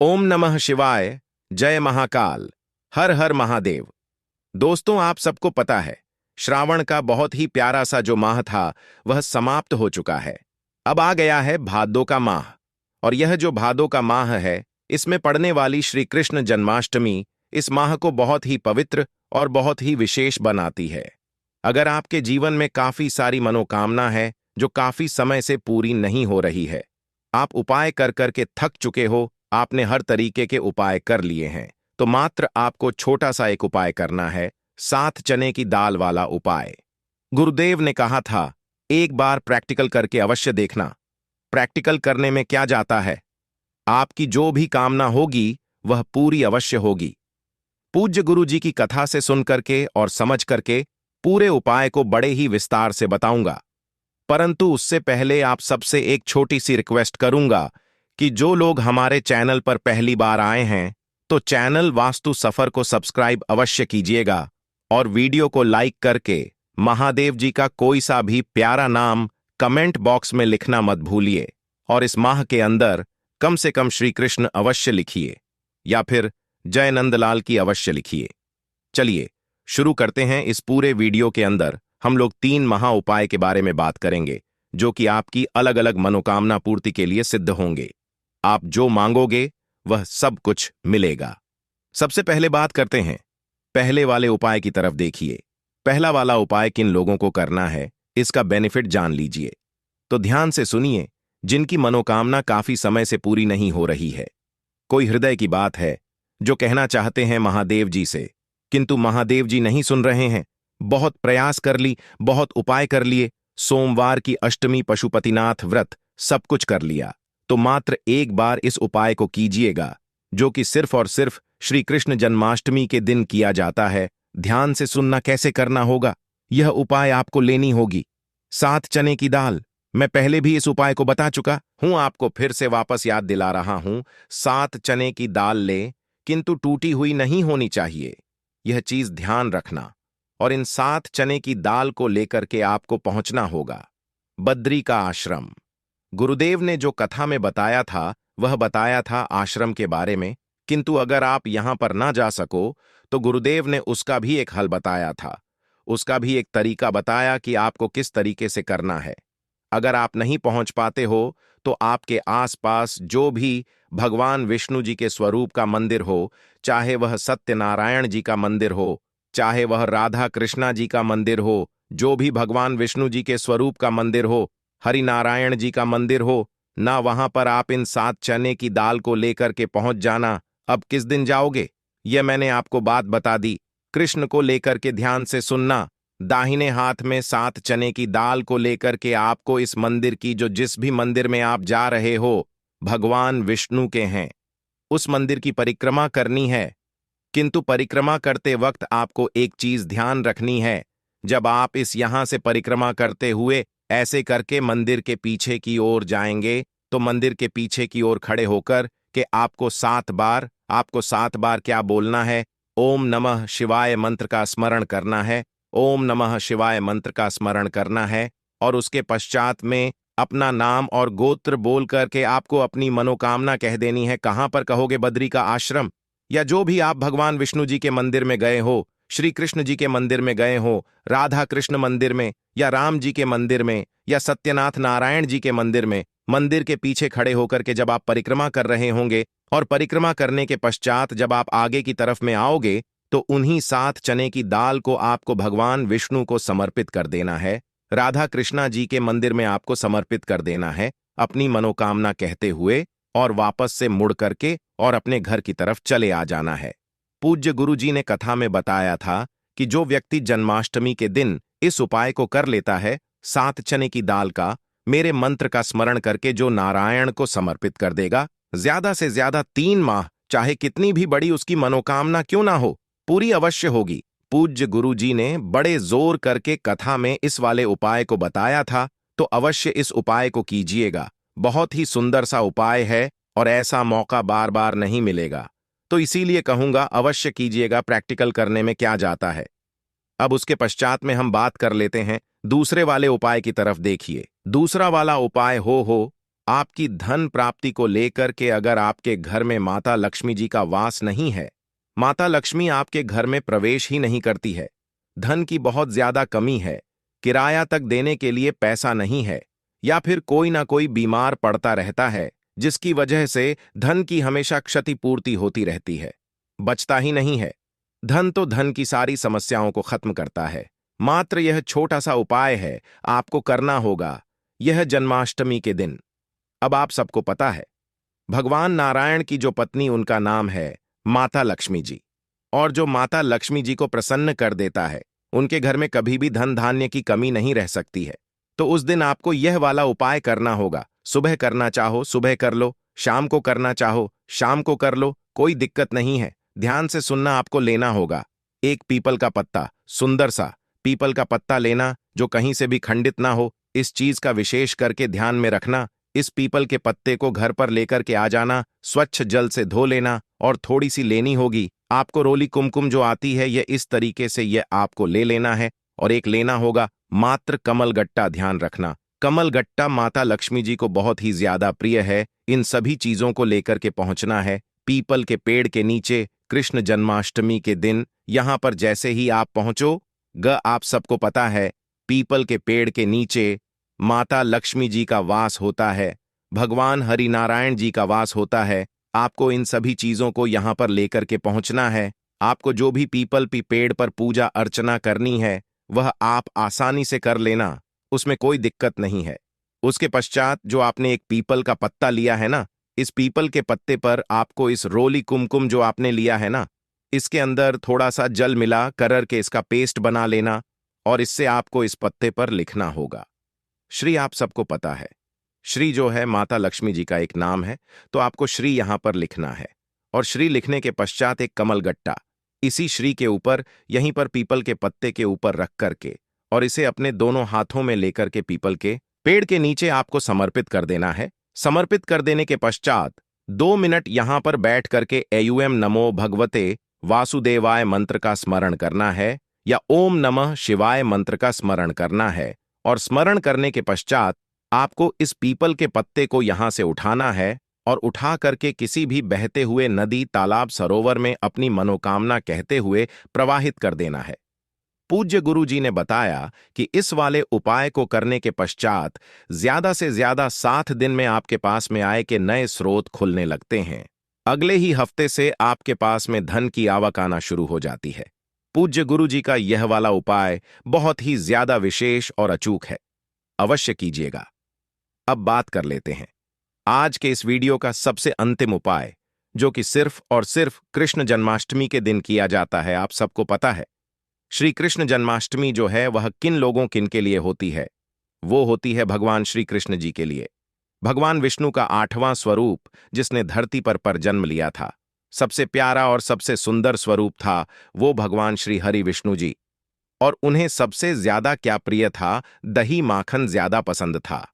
ओम नमः शिवाय। जय महाकाल। हर हर महादेव। दोस्तों, आप सबको पता है, श्रावण का बहुत ही प्यारा सा जो माह था वह समाप्त हो चुका है। अब आ गया है भादों का माह। और यह जो भादों का माह है, इसमें पड़ने वाली श्री कृष्ण जन्माष्टमी इस माह को बहुत ही पवित्र और बहुत ही विशेष बनाती है। अगर आपके जीवन में काफी सारी मनोकामना है जो काफी समय से पूरी नहीं हो रही है, आप उपाय कर कर के थक चुके हो, आपने हर तरीके के उपाय कर लिए हैं, तो मात्र आपको छोटा सा एक उपाय करना है, 7 चने की दाल वाला उपाय। गुरुदेव ने कहा था, एक बार प्रैक्टिकल करके अवश्य देखना। प्रैक्टिकल करने में क्या जाता है, आपकी जो भी कामना होगी वह पूरी अवश्य होगी। पूज्य गुरु जी की कथा से सुन करके और समझ करके पूरे उपाय को बड़े ही विस्तार से बताऊंगा। परंतु उससे पहले आप सबसे एक छोटी सी रिक्वेस्ट करूंगा कि जो लोग हमारे चैनल पर पहली बार आए हैं, तो चैनल वास्तु सफर को सब्सक्राइब अवश्य कीजिएगा और वीडियो को लाइक करके महादेव जी का कोई सा भी प्यारा नाम कमेंट बॉक्स में लिखना मत भूलिए। और इस माह के अंदर कम से कम श्री कृष्ण अवश्य लिखिए या फिर जय नंदलाल की अवश्य लिखिए। चलिए शुरू करते हैं। इस पूरे वीडियो के अंदर हम लोग 3 महा उपाय के बारे में बात करेंगे जो कि आपकी अलग अलग मनोकामना पूर्ति के लिए सिद्ध होंगे। आप जो मांगोगे वह सब कुछ मिलेगा। सबसे पहले बात करते हैं पहले वाले उपाय की तरफ। देखिए, पहला वाला उपाय किन लोगों को करना है, इसका बेनिफिट जान लीजिए। तो ध्यान से सुनिए। जिनकी मनोकामना काफी समय से पूरी नहीं हो रही है, कोई हृदय की बात है जो कहना चाहते हैं महादेव जी से, किंतु महादेव जी नहीं सुन रहे हैं। बहुत प्रयास कर ली, बहुत उपाय कर लिए, सोमवार की अष्टमी, पशुपतिनाथ व्रत, सब कुछ कर लिया, तो मात्र एक बार इस उपाय को कीजिएगा जो कि सिर्फ और सिर्फ श्री कृष्ण जन्माष्टमी के दिन किया जाता है। ध्यान से सुनना कैसे करना होगा। यह उपाय आपको लेनी होगी 7 चने की दाल। मैं पहले भी इस उपाय को बता चुका हूं, आपको फिर से वापस याद दिला रहा हूं। 7 चने की दाल लें, किंतु टूटी हुई नहीं होनी चाहिए, यह चीज ध्यान रखना। और इन 7 चने की दाल को लेकर के आपको पहुंचना होगा बद्री का आश्रम। गुरुदेव ने जो कथा में बताया था वह बताया था आश्रम के बारे में, किंतु अगर आप यहां पर ना जा सको तो गुरुदेव ने उसका भी एक हल बताया था, उसका भी एक तरीका बताया कि आपको किस तरीके से करना है। अगर आप नहीं पहुंच पाते हो तो आपके आसपास जो भी भगवान विष्णु जी के स्वरूप का मंदिर हो, चाहे वह सत्यनारायण जी का मंदिर हो, चाहे वह राधा कृष्णा जी का मंदिर हो, जो भी भगवान विष्णु जी के स्वरूप का मंदिर हो, हरिनारायण जी का मंदिर हो ना, वहां पर आप इन 7 चने की दाल को लेकर के पहुंच जाना। अब किस दिन जाओगे यह मैंने आपको बात बता दी। कृष्ण को लेकर के ध्यान से सुनना। दाहिने हाथ में 7 चने की दाल को लेकर के आपको इस मंदिर की, जो जिस भी मंदिर में आप जा रहे हो भगवान विष्णु के हैं, उस मंदिर की परिक्रमा करनी है। किंतु परिक्रमा करते वक्त आपको एक चीज ध्यान रखनी है। जब आप इस यहां से परिक्रमा करते हुए ऐसे करके मंदिर के पीछे की ओर जाएंगे, तो मंदिर के पीछे की ओर खड़े होकर के आपको 7 बार क्या बोलना है, ओम नमः शिवाय मंत्र का स्मरण करना है। ओम नमः शिवाय मंत्र का स्मरण करना है और उसके पश्चात में अपना नाम और गोत्र बोल करके आपको अपनी मनोकामना कह देनी है। कहां पर कहोगे? बद्री का आश्रम, या जो भी आप भगवान विष्णु जी के मंदिर में गए हो, श्री कृष्ण जी के मंदिर में गए हो, राधा कृष्ण मंदिर में, या राम जी के मंदिर में, या सत्यनाथ नारायण जी के मंदिर में, मंदिर के पीछे खड़े होकर के जब आप परिक्रमा कर रहे होंगे और परिक्रमा करने के पश्चात जब आप आगे की तरफ में आओगे, तो उन्हीं 7 चने की दाल को आपको भगवान विष्णु को समर्पित कर देना है। राधा कृष्णा जी के मंदिर में आपको समर्पित कर देना है अपनी मनोकामना कहते हुए, और वापस से मुड़ करके और अपने घर की तरफ चले आ जाना है। पूज्य गुरु जी ने कथा में बताया था कि जो व्यक्ति जन्माष्टमी के दिन इस उपाय को कर लेता है, 7 चने की दाल का, मेरे मंत्र का स्मरण करके जो नारायण को समर्पित कर देगा, ज्यादा से ज्यादा 3 माह, चाहे कितनी भी बड़ी उसकी मनोकामना क्यों ना हो, पूरी अवश्य होगी। पूज्य गुरु जी ने बड़े जोर करके कथा में इस वाले उपाय को बताया था, तो अवश्य इस उपाय को कीजिएगा। बहुत ही सुंदर सा उपाय है और ऐसा मौका बार बार नहीं मिलेगा, तो इसीलिए कहूंगा अवश्य कीजिएगा। प्रैक्टिकल करने में क्या जाता है। अब उसके पश्चात में हम बात कर लेते हैं दूसरे वाले उपाय की तरफ। देखिए, दूसरा वाला उपाय हो आपकी धन प्राप्ति को लेकर के अगर आपके घर में माता लक्ष्मी जी का वास नहीं है, माता लक्ष्मी आपके घर में प्रवेश ही नहीं करती है, धन की बहुत ज्यादा कमी है, किराया तक देने के लिए पैसा नहीं है, या फिर कोई ना कोई बीमार पड़ता रहता है जिसकी वजह से धन की हमेशा क्षतिपूर्ति होती रहती है, बचता ही नहीं है। धन तो धन की सारी समस्याओं को खत्म करता है। मात्र यह छोटा सा उपाय है, आपको करना होगा यह जन्माष्टमी के दिन। अब आप सबको पता है, भगवान नारायण की जो पत्नी उनका नाम है माता लक्ष्मी जी, और जो माता लक्ष्मी जी को प्रसन्न कर देता है उनके घर में कभी भी धन धान्य की कमी नहीं रह सकती है। तो उस दिन आपको यह वाला उपाय करना होगा। सुबह करना चाहो सुबह कर लो, शाम को करना चाहो शाम को कर लो, कोई दिक्कत नहीं है। ध्यान से सुनना, आपको लेना होगा एक पीपल का पत्ता, सुंदर सा पीपल का पत्ता लेना जो कहीं से भी खंडित ना हो। इस चीज का विशेष करके ध्यान में रखना। इस पीपल के पत्ते को घर पर लेकर के आ जाना, स्वच्छ जल से धो लेना और थोड़ी सी लेनी होगी आपको रोली कुमकुम जो आती है, यह इस तरीके से यह आपको ले लेना है। और एक लेना होगा मात्र कमल गट्टा। ध्यान रखना, कमल गट्टा माता लक्ष्मी जी को बहुत ही ज्यादा प्रिय है। इन सभी चीजों को लेकर के पहुंचना है पीपल के पेड़ के नीचे कृष्ण जन्माष्टमी के दिन। यहां पर जैसे ही आप पहुंचो आप सबको पता है पीपल के पेड़ के नीचे माता लक्ष्मी जी का वास होता है, भगवान हरि नारायण जी का वास होता है। आपको इन सभी चीजों को यहां पर लेकर के पहुंचना है। आपको जो भी पीपल की पेड़ पर पूजा अर्चना करनी है वह आप आसानी से कर लेना, उसमें कोई दिक्कत नहीं है। उसके पश्चात जो आपने एक पीपल का पत्ता लिया है ना, इस पीपल के पत्ते पर आपको इस रोली कुमकुम जो आपने लिया है ना, इसके अंदर थोड़ा सा जल मिला करके इसका पेस्ट बना लेना और इससे आपको इस पत्ते पर लिखना होगा श्री। आप सबको पता है श्री जो है माता लक्ष्मी जी का एक नाम है, तो आपको श्री यहां पर लिखना है। और श्री लिखने के पश्चात एक कमल गट्टा इसी श्री के ऊपर यहीं पर पीपल के पत्ते के ऊपर रख करके और इसे अपने दोनों हाथों में लेकर के पीपल के पेड़ के नीचे आपको समर्पित कर देना है। समर्पित कर देने के पश्चात 2 मिनट यहां पर बैठ करके एयूएम नमो भगवते वासुदेवाय मंत्र का स्मरण करना है या ओम नमः शिवाय मंत्र का स्मरण करना है। और स्मरण करने के पश्चात आपको इस पीपल के पत्ते को यहां से उठाना है और उठा करके किसी भी बहते हुए नदी तालाब सरोवर में अपनी मनोकामना कहते हुए प्रवाहित कर देना है। पूज्य गुरु जी ने बताया कि इस वाले उपाय को करने के पश्चात ज्यादा से ज्यादा 7 दिन में आपके पास में आय के नए स्रोत खुलने लगते हैं। अगले ही हफ्ते से आपके पास में धन की आवक आना शुरू हो जाती है। पूज्य गुरु जी का यह वाला उपाय बहुत ही ज्यादा विशेष और अचूक है, अवश्य कीजिएगा। अब बात कर लेते हैं आज के इस वीडियो का सबसे अंतिम उपाय, जो कि सिर्फ और सिर्फ कृष्ण जन्माष्टमी के दिन किया जाता है। आप सबको पता है श्री कृष्ण जन्माष्टमी जो है वह किन लोगों किन के लिए होती है? वो होती है भगवान श्री कृष्ण जी के लिए, भगवान विष्णु का 8वां स्वरूप जिसने धरती पर जन्म लिया था। सबसे प्यारा और सबसे सुंदर स्वरूप था वो भगवान श्री हरि विष्णु जी। और उन्हें सबसे ज्यादा क्या प्रिय था? दही माखन ज्यादा पसंद था।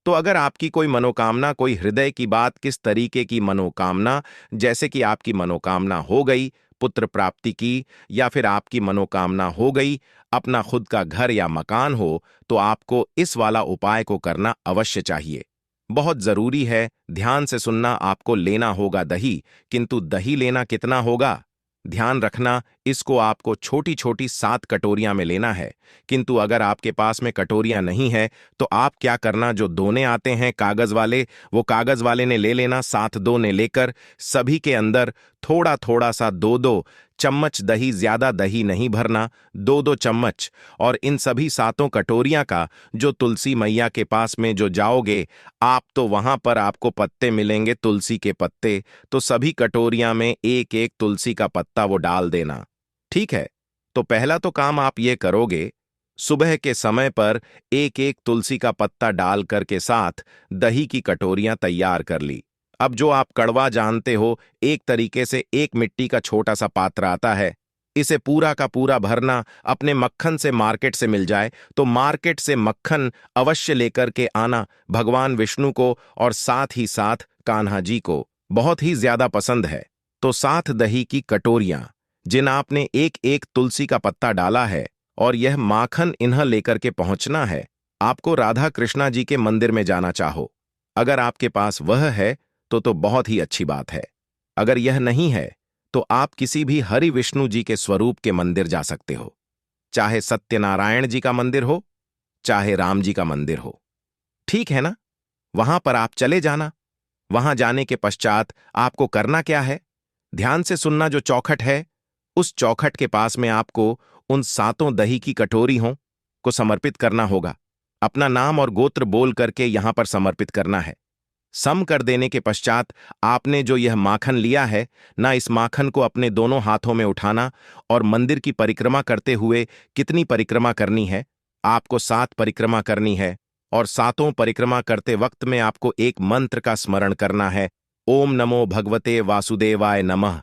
तो अगर आपकी कोई मनोकामना, कोई हृदय की बात, किस तरीके की मनोकामना, जैसे कि आपकी मनोकामना हो गई पुत्र प्राप्ति की, या फिर आपकी मनोकामना हो गई अपना खुद का घर या मकान हो, तो आपको इस वाला उपाय को करना अवश्य चाहिए, बहुत जरूरी है। ध्यान से सुनना, आपको लेना होगा दही, किंतु दही लेना कितना होगा? ध्यान रखना, इसको आपको छोटी छोटी 7 कटोरियां में लेना है। किंतु अगर आपके पास में कटोरियां नहीं है तो आप क्या करना, जो दोने आते हैं कागज वाले, वो कागज वाले ने ले लेना। 7 दोने लेकर सभी के अंदर थोड़ा थोड़ा सा 2-2 चम्मच दही, ज्यादा दही नहीं भरना, 2-2 चम्मच। और इन सभी 7 कटोरियां का जो तुलसी मैया के पास में जो जाओगे आप, तो वहां पर आपको पत्ते मिलेंगे, तुलसी के पत्ते। तो सभी कटोरियां में एक एक तुलसी का पत्ता वो डाल देना, ठीक है? तो पहला तो काम आप ये करोगे, सुबह के समय पर एक एक तुलसी का पत्ता डाल करके साथ दही की कटोरियां तैयार कर ली। अब जो आप कड़वा जानते हो, एक तरीके से एक मिट्टी का छोटा सा पात्र आता है, इसे पूरा का पूरा भरना। अपने मक्खन से मार्केट से मिल जाए तो मार्केट से मक्खन अवश्य लेकर के आना। भगवान विष्णु को और साथ ही साथ कान्हा जी को बहुत ही ज्यादा पसंद है। तो 7 दही की कटोरियां जिन आपने एक एक तुलसी का पत्ता डाला है, और यह माखन इन्हें लेकर के पहुंचना है। आपको राधा कृष्णा जी के मंदिर में जाना चाहो, अगर आपके पास वह है तो बहुत ही अच्छी बात है। अगर यह नहीं है तो आप किसी भी हरि विष्णु जी के स्वरूप के मंदिर जा सकते हो, चाहे सत्यनारायण जी का मंदिर हो, चाहे राम जी का मंदिर हो। ठीक है ना? वहां पर आप चले जाना। वहां जाने के पश्चात आपको करना क्या है? ध्यान से सुनना। जो चौखट है, उस चौखट के पास में आपको उन 7 दही की कटोरी को समर्पित करना होगा। अपना नाम और गोत्र बोल करके यहां पर समर्पित करना है। सम कर देने के पश्चात आपने जो यह माखन लिया है ना, इस माखन को अपने दोनों हाथों में उठाना और मंदिर की परिक्रमा करते हुए, कितनी परिक्रमा करनी है? आपको 7 परिक्रमा करनी है और 7 परिक्रमा करते वक्त में आपको एक मंत्र का स्मरण करना है। ओम नमो भगवते वासुदेवाय नमः।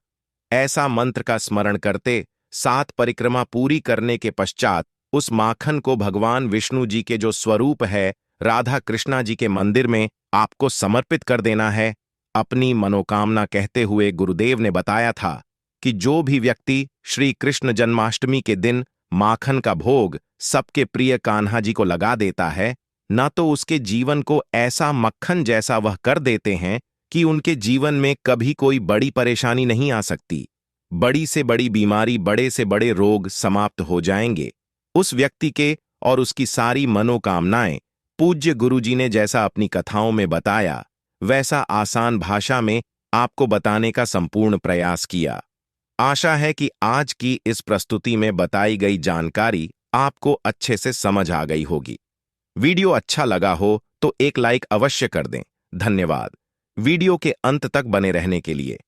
ऐसा मंत्र का स्मरण करते 7 परिक्रमा पूरी करने के पश्चात उस माखन को भगवान विष्णु जी के जो स्वरूप है राधा कृष्णा जी के मंदिर में आपको समर्पित कर देना है। अपनी मनोकामना कहते हुए गुरुदेव ने बताया था कि जो भी व्यक्ति श्री कृष्ण जन्माष्टमी के दिन माखन का भोग सबके प्रिय कान्हा जी को लगा देता है, ना तो उसके जीवन को ऐसा मक्खन जैसा वह कर देते हैं कि उनके जीवन में कभी कोई बड़ी परेशानी नहीं आ सकती। बड़ी से बड़ी बीमारी, बड़े से बड़े रोग समाप्त हो जाएंगे। उस व्यक्ति के और उसकी सारी मनोकामनाएं पूज्य गुरुजी ने जैसा अपनी कथाओं में बताया, वैसा आसान भाषा में आपको बताने का संपूर्ण प्रयास किया। आशा है कि आज की इस प्रस्तुति में बताई गई जानकारी आपको अच्छे से समझ आ गई होगी। वीडियो अच्छा लगा हो तो एक लाइक अवश्य कर दें। धन्यवाद वीडियो के अंत तक बने रहने के लिए।